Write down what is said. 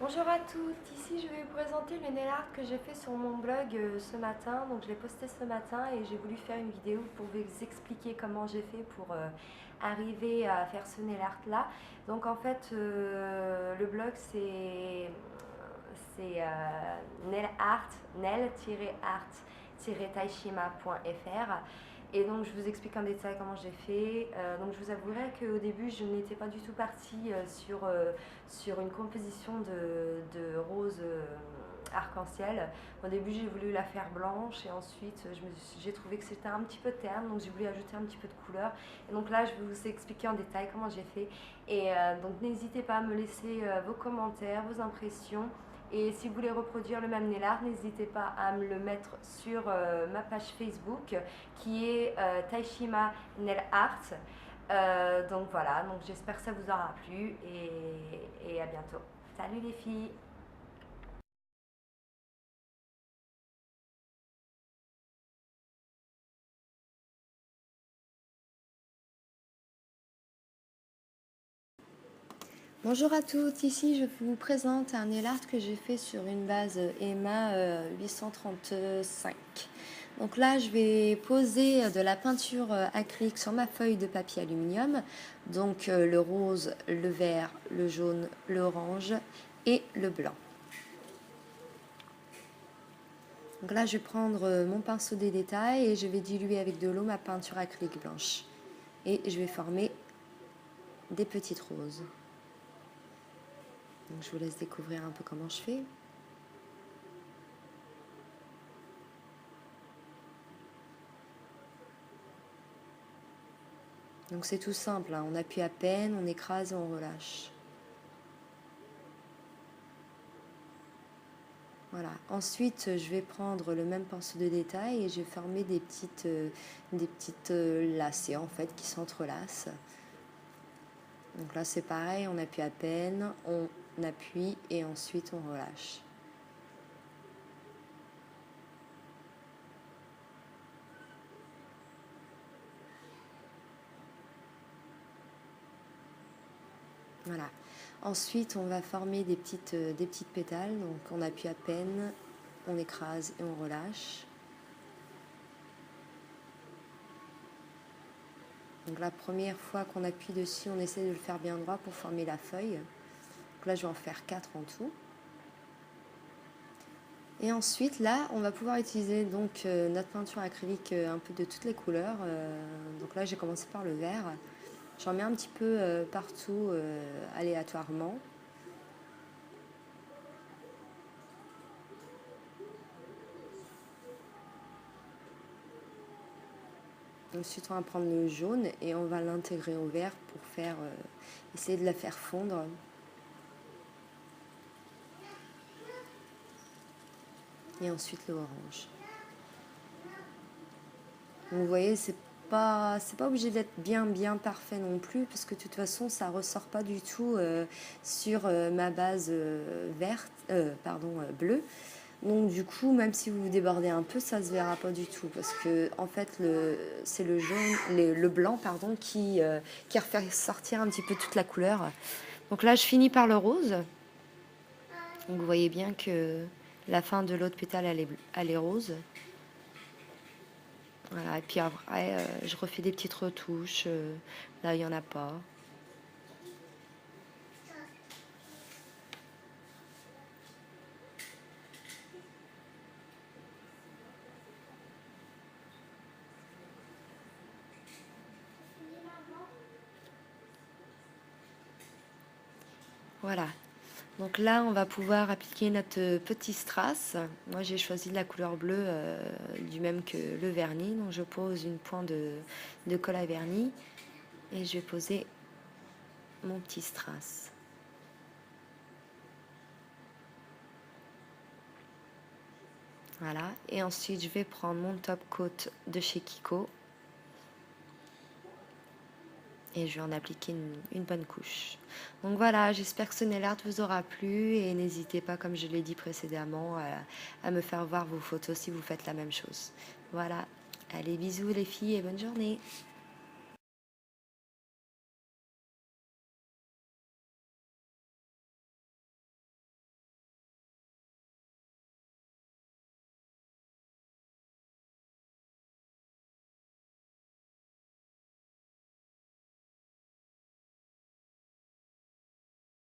Bonjour à toutes, ici je vais vous présenter le nail art que j'ai fait sur mon blog ce matin. Donc je l'ai posté ce matin et j'ai voulu faire une vidéo pour vous expliquer comment j'ai fait pour arriver à faire ce nail art là. Donc en fait le blog c'est nail-art-taishima.fr. Et donc je vous explique en détail comment j'ai fait. Donc je vous avouerai qu'au début je n'étais pas du tout partie sur une composition de rose arc-en-ciel. Au début j'ai voulu la faire blanche et ensuite j'ai trouvé que c'était un petit peu terne, donc j'ai voulu ajouter un petit peu de couleur. Et donc là je vais vous expliquer en détail comment j'ai fait. Et donc n'hésitez pas à me laisser vos commentaires, vos impressions. Et si vous voulez reproduire le même nail art, n'hésitez pas à me le mettre sur ma page Facebook qui est Taishima Nail Art. Donc voilà, donc j'espère que ça vous aura plu et à bientôt. Salut les filles! Bonjour à toutes, ici je vous présente un nail art que j'ai fait sur une base EMA 835. Donc là je vais poser de la peinture acrylique sur ma feuille de papier aluminium, donc le rose, le vert, le jaune, l'orange et le blanc. Donc là je vais prendre mon pinceau des détails et je vais diluer avec de l'eau ma peinture acrylique blanche. Et je vais former des petites roses. Donc je vous laisse découvrir un peu comment je fais. Donc c'est tout simple, hein. On appuie à peine, on écrase et on relâche. Voilà. Ensuite, je vais prendre le même pinceau de détail et je vais former des petites lacets en fait qui s'entrelacent. Donc là c'est pareil, on appuie à peine, on appuie et ensuite on relâche. Voilà. Ensuite, on va former des petites pétales. Donc, on appuie à peine, on écrase et on relâche. Donc, la première fois qu'on appuie dessus, on essaie de le faire bien droit pour former la feuille. Donc là, je vais en faire 4 en tout. Et ensuite, là, on va pouvoir utiliser donc notre peinture acrylique un peu de toutes les couleurs. Donc là, j'ai commencé par le vert. J'en mets un petit peu partout aléatoirement. Ensuite, on va prendre le jaune et on va l'intégrer au vert pour essayer de la faire fondre. Et ensuite le orange. Donc, vous voyez, c'est pas obligé d'être bien parfait non plus, parce que de toute façon, ça ressort pas du tout sur ma base bleue. Donc du coup, même si vous débordez un peu, ça se verra pas du tout, parce que en fait, c'est le jaune, le blanc, pardon, qui refait sortir un petit peu toute la couleur. Donc là, je finis par le rose. Donc vous voyez bien que la fin de l'autre pétale, elle est rose. Voilà, et puis après, je refais des petites retouches. Là, il n'y en a pas. Voilà. Donc là, on va pouvoir appliquer notre petit strass. Moi, j'ai choisi la couleur bleue du même que le vernis. Donc, je pose une pointe de colle à vernis et je vais poser mon petit strass. Voilà. Et ensuite, je vais prendre mon top coat de chez Kiko et je vais en appliquer une bonne couche. Donc voilà, j'espère que ce nail art vous aura plu et n'hésitez pas, comme je l'ai dit précédemment, à me faire voir vos photos si vous faites la même chose. Voilà, allez bisous les filles et bonne journée.